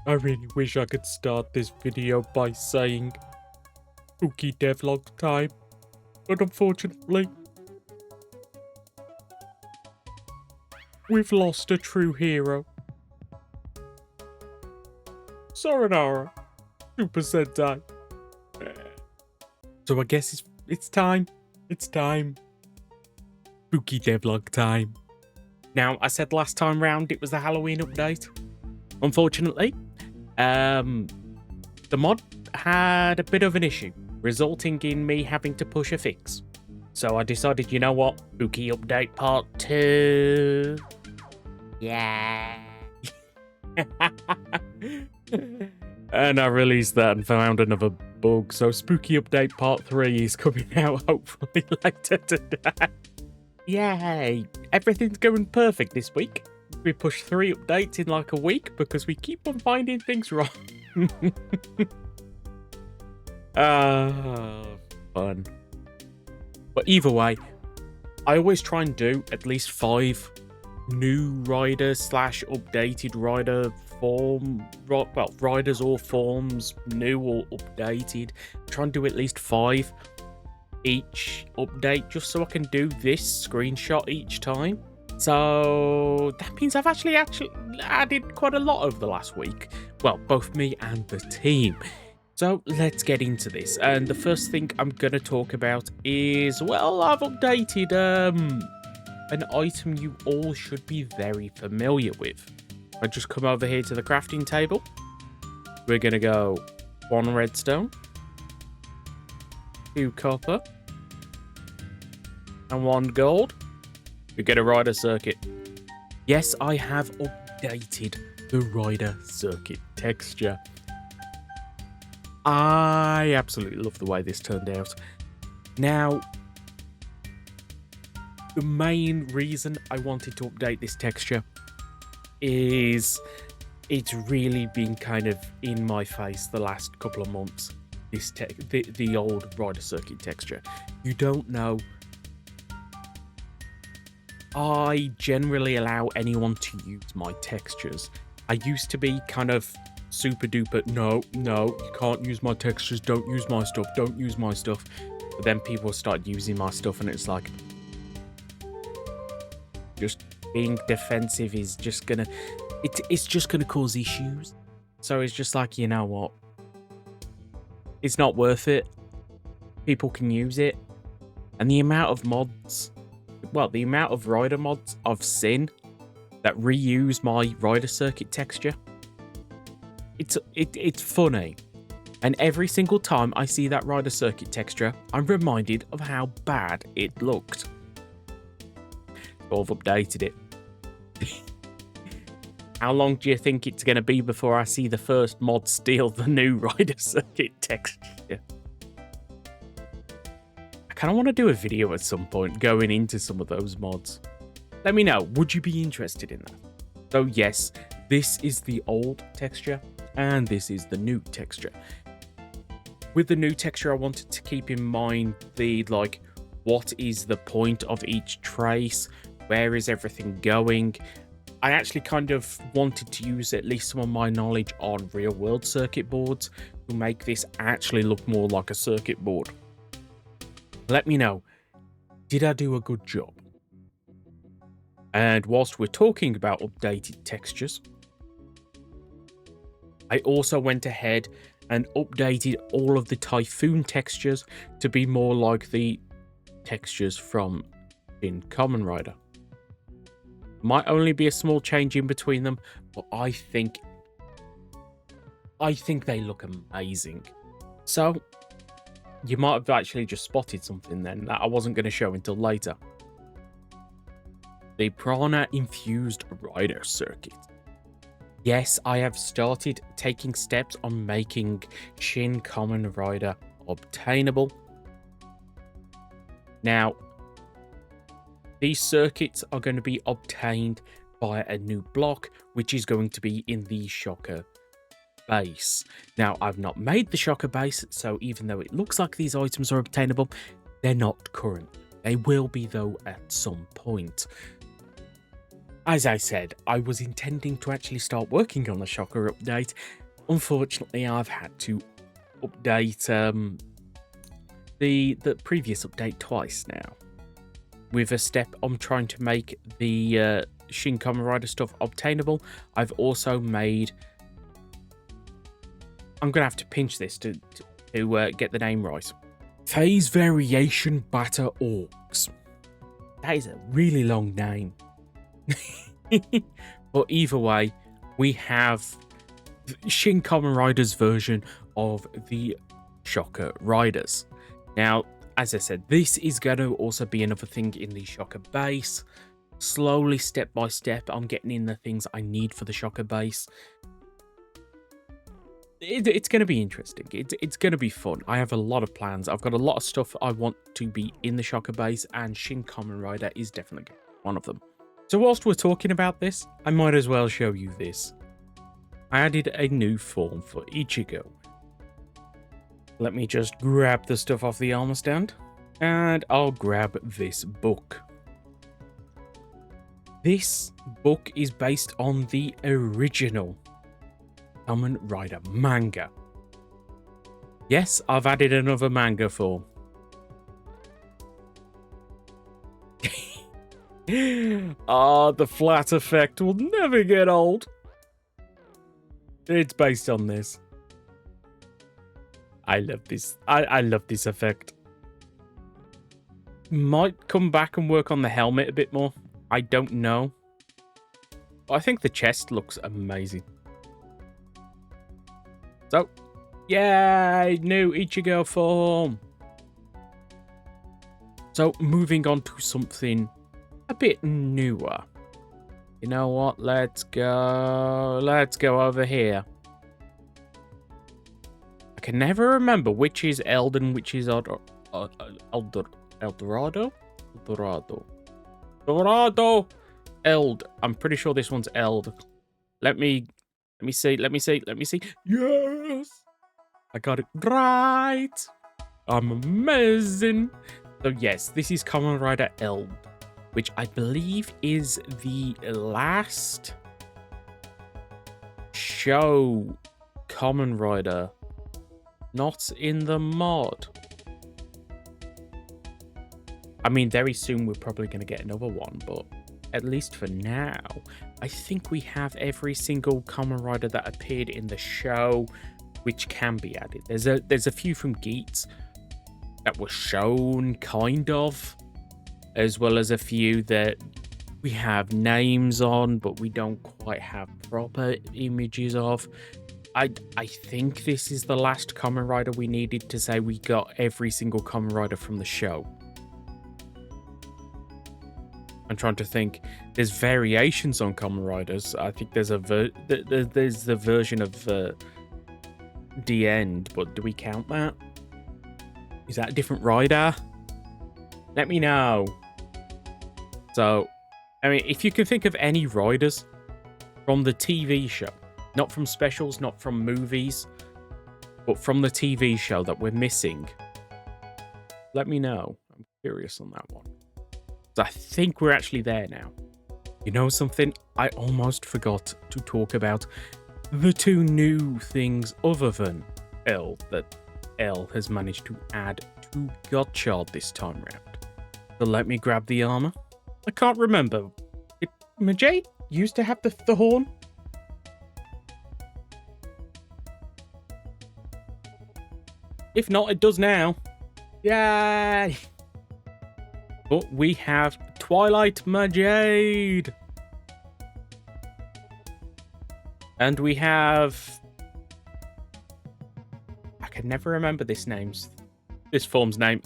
I really wish I could start this video by saying spooky devlog time, but unfortunately, we've lost a true hero. Soranara, Super Sentai. So I guess it's time. It's time. Spooky devlog time. Now, I said last time round it was the Halloween update. Unfortunately, the mod had a bit of an issue, resulting in me having to push a fix. So I decided, you know what? Spooky update part 2. Yeah. And I released that and found another bug. So Spooky update part 3 is coming out hopefully later today. Yay! Everything's going perfect this week. We pushed 3 updates in like a week because we keep on finding things wrong. Fun. But either way, I always try and do at least 5 new riders / updated rider form, well, riders or forms, new or updated. Try and do at least 5 each update just so I can do this screenshot each time. So that means I've actually added quite a lot over the last week. Well, both me and the team. So let's get into this. And the first thing I'm going to talk about is, well, I've updated an item you all should be very familiar with. I just come over here to the crafting table. We're going to go 1 redstone, 2 copper, and 1 gold. We get a rider circuit. Yes, I have updated the rider circuit texture. I absolutely love the way this turned out. Now, the main reason I wanted to update this texture is it's really been kind of in my face the last couple of months. The old rider circuit texture. You don't know. I generally allow anyone to use my textures. I used to be kind of super duper, no, you can't use my textures, don't use my stuff, don't use my stuff. But then people start using my stuff and it's like, just being defensive is just gonna, it's just gonna cause issues. So it's just like, you know what? It's not worth it. People can use it. And the amount of mods, well, the amount of rider mods I've seen that reuse my rider circuit texture, it's funny. And every single time I see that rider circuit texture, I'm reminded of how bad it looked. So I've updated it. How long do you think it's going to be before I see the first mod steal the new rider circuit texture? I kind of want to do a video at some point going into some of those mods. Let me know, would you be interested in that? So yes, this is the old texture and this is the new texture. With the new texture, I wanted to keep in mind the, like, what is the point of each trace? Where is everything going? I actually kind of wanted to use at least some of my knowledge on real world circuit boards to make this actually look more like a circuit board. Let me know, did I do a good job? And whilst we're talking about updated textures, I also went ahead and updated all of the Typhoon textures to be more like the textures from Kamen Rider. Might only be a small change in between them, but I think they look amazing. So you might have actually just spotted something then that I wasn't going to show until later. The Prana Infused Rider Circuit. Yes, I have started taking steps on making Shin Kamen Rider obtainable. Now, these circuits are going to be obtained via a new block, which is going to be in the Shocker base. Now, I've not made the Shocker base, so even though it looks like these items are obtainable, they're not current. They will be, though, at some point. As I said, I was intending to actually start working on the Shocker update. Unfortunately, I've had to update the previous update twice now. With a step, I'm trying to make the Shin Kamen Rider stuff obtainable. I've also made... I'm going to have to pinch this to get the name right. Phase Variation Batter Orcs. That is a really long name. But either way, we have Shin Kamen Rider's version of the Shocker Riders. Now, as I said, this is going to also be another thing in the Shocker base. Slowly, step by step, I'm getting in the things I need for the Shocker base. It's going to be interesting. It's going to be fun. I have a lot of plans. I've got a lot of stuff I want to be in the Shocker base, and Shin Kamen Rider is definitely one of them. So whilst we're talking about this, I might as well show you this. I added a new form for Ichigo. Let me just grab the stuff off the armor stand, and I'll grab this book. This book is based on the original Kamen Rider manga. Yes, I've added another manga form. The flat effect will never get old. It's based on this. I love this. I love this effect. Might come back and work on the helmet a bit more. I don't know. But I think the chest looks amazing. So, yay! New Ichigo form. So, moving on to something a bit newer. You know what? Let's go over here. I can never remember which is Eld and which is Eldorado? Eldorado. Eld. I'm pretty sure this one's Eld. Let me see. Yes! I got it right. I'm amazing. So yes, this is Kamen Rider Eld, which I believe is the last show Kamen Rider not in the mod. I mean, very soon we're probably going to get another one, but at least for now, I think we have every single Kamen Rider that appeared in the show, which can be added. There's a few from Geats that were shown, kind of, as well as a few that we have names on, but we don't quite have proper images of. I think this is the last Kamen Rider we needed to say we got every single Kamen Rider from the show. I'm trying to think. There's variations on Kamen Riders. I think there's there's the version of the end, but do we count that? Is that a different rider? Let me know. So, I mean, if you can think of any riders from the TV show, not from specials, not from movies, but from the TV show that we're missing, let me know. I'm curious on that one. So I think we're actually there now. You know something? I almost forgot to talk about the two new things other than L that L has managed to add to Godchild this time round. So let me grab the armor. I can't remember. Did Majay used to have the horn? If not, it does now. Yay! But we have Twilight Majade. And we have... I can never remember this form's name.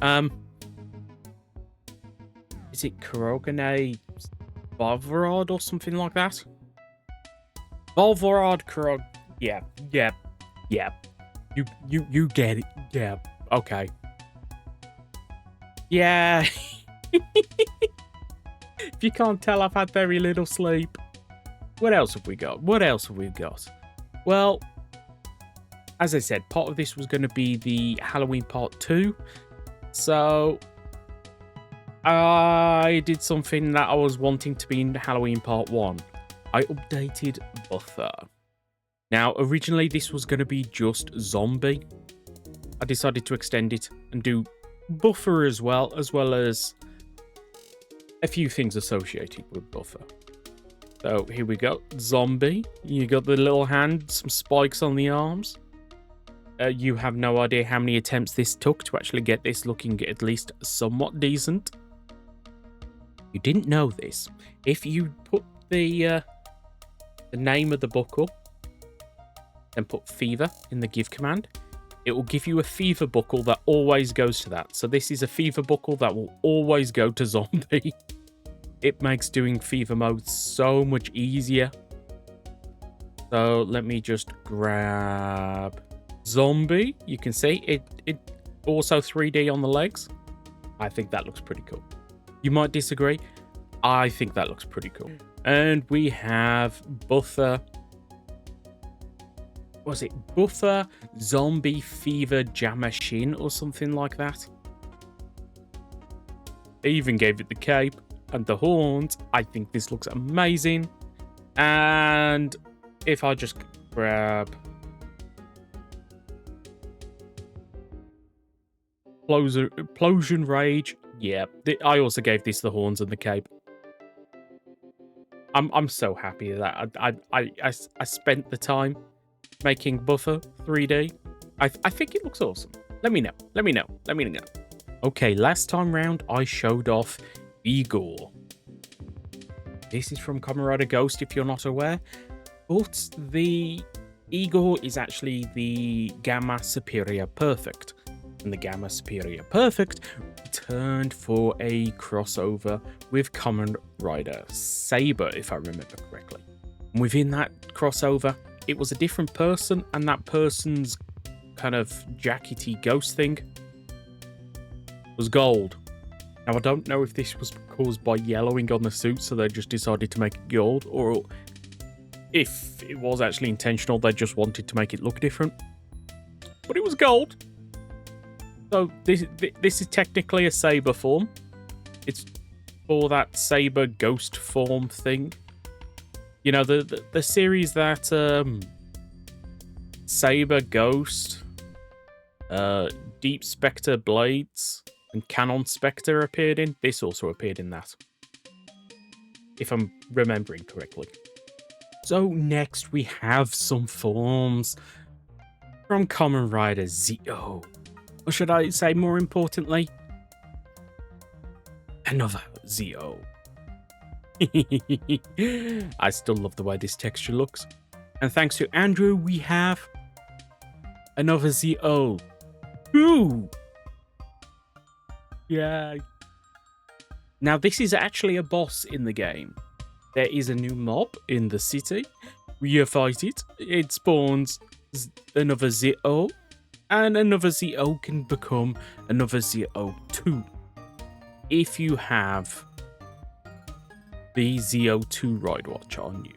Is it Kurogane Volvorod or something like that? Volvorod Kurog... Yeah. You get it. Yeah. Okay. Yeah. If you can't tell, I've had very little sleep. What else have we got? Well, as I said, part of this was going to be the Halloween part 2. So, I did something that I was wanting to be in Halloween Part 1. I updated Buffer. Now, originally this was going to be just Zombie. I decided to extend it and do Buffer as well as a few things associated with Buffer. So here we go. Zombie. You got the little hand, some spikes on the arms. You have no idea how many attempts this took to actually get this looking at least somewhat decent. You didn't know this. If you put the name of the buckle, then put fever in the give command, it will give you a fever buckle that always goes to that. So this is a fever buckle that will always go to Zombie. It makes doing fever mode so much easier. So let me just grab Zombie. You can see it also 3D on the legs. I think that looks pretty cool. You might disagree. I think that looks pretty cool. And we have Buffer. Was it Buffer Zombie Fever Jamashin or something like that? They even gave it the cape and the horns. I think this looks amazing. And if I just grab Explosion Rage. Yeah, I also gave this the horns and the cape. I'm so happy that I spent the time making Buffer 3D. I think it looks awesome. Let me know. Okay, last time round I showed off Igor. This is from Kamen Rider Ghost if you're not aware. But the Igor is actually the Gamma Superior Perfect. And the Gamma Superior Perfect returned for a crossover with Kamen Rider Saber, if I remember correctly. And within that crossover, it was a different person, and that person's kind of jackety ghost thing was gold. Now, I don't know if this was caused by yellowing on the suit, so they just decided to make it gold, or if it was actually intentional, they just wanted to make it look different. But it was gold. So this is technically a Saber form. It's for that Saber ghost form thing. You know, the series that Saber Ghost, Deep Spectre Blades, and Canon Spectre appeared in. This also appeared in that, if I'm remembering correctly. So next we have some forms from Kamen Rider Zio. Or should I say, more importantly, another Zio. I still love the way this texture looks. And thanks to Andrew, we have another Zio. Ooh! Yay. Now, this is actually a boss in the game. There is a new mob in the city. You fight it. It spawns another Zio. And another Zio can become another Zio 2. If you have the Zio 2 Ride Watch on you.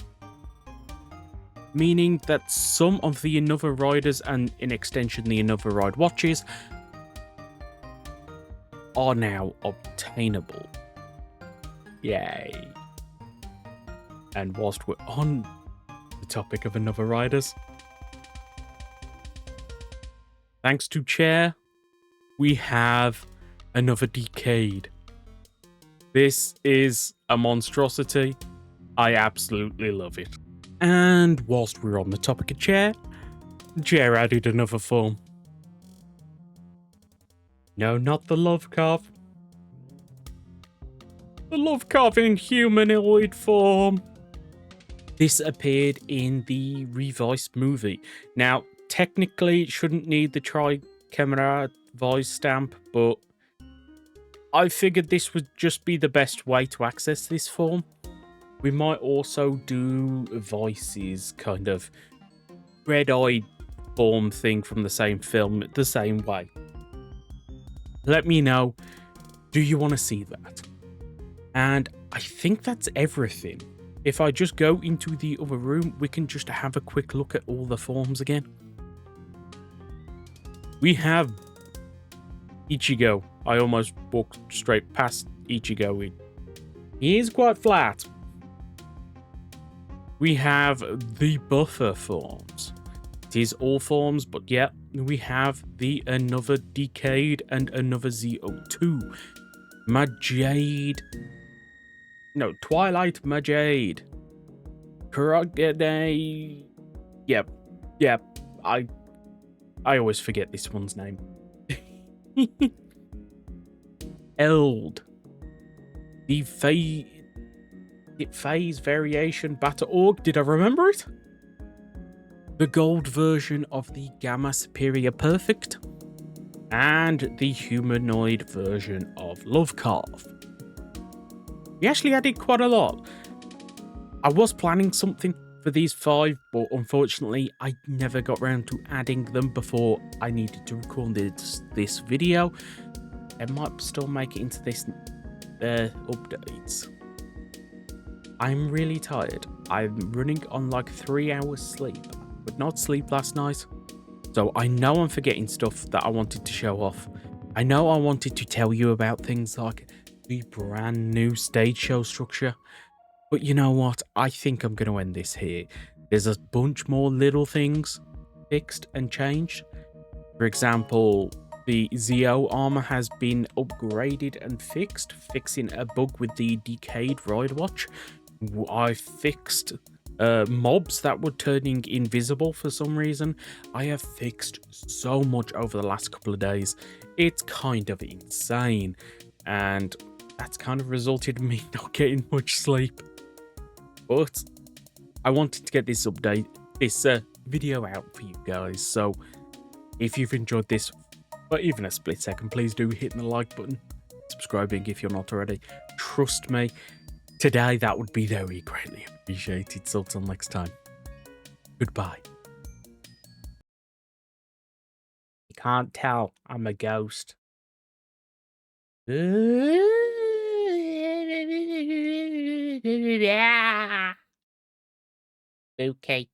Meaning that some of the Another Riders, and in extension the Another Ride Watches, are now obtainable. Yay. And whilst we're on the topic of Another Riders, thanks to Chair, we have another Decade. This is a monstrosity. I absolutely love it. And whilst we're on the topic of Chair added another form. No, not the Love Carve. The Love Carve in humanoid form. This appeared in the revised movie. Now, technically, it shouldn't need the tri-camera voice stamp, but I figured this would just be the best way to access this form. We might also do Vice's kind of red-eyed form thing from the same film the same way. Let me know, do you want to see that? And I think that's everything. If I just go into the other room, we can just have a quick look at all the forms again. We have Ichigo. I almost walked straight past Ichigo. He is quite flat. We have the buffer forms. It is all forms, but yeah, we have the another Decade and another ZO2. Majade. No, Twilight Majade. Kurogane. Yep. I always forget this one's name. Eld. The phase variation Bata Org. Did I remember it? The gold version of the Gamma Superior Perfect. And the humanoid version of Love Carve. We actually added quite a lot. I was planning something for these 5, but unfortunately I never got around to adding them before I needed to record this video. I might still make it into this updates. I'm really tired. I'm running on like 3 hours sleep. I could not sleep last night. So I know I'm forgetting stuff that I wanted to show off. I know I wanted to tell you about things like the brand new stage show structure. But you know what? I think I'm going to end this here. There's a bunch more little things fixed and changed. For example, the ZO armor has been upgraded and fixed, fixing a bug with the Decade Ride Watch. I fixed mobs that were turning invisible for some reason. I have fixed so much over the last couple of days. It's kind of insane. And that's kind of resulted in me not getting much sleep. But I wanted to get this video out for you guys. So if you've enjoyed this for even a split second, please do hit the like button, subscribing if you're not already. Trust me, today that would be very greatly appreciated. So until next time, goodbye. You can't tell I'm a ghost. Okay.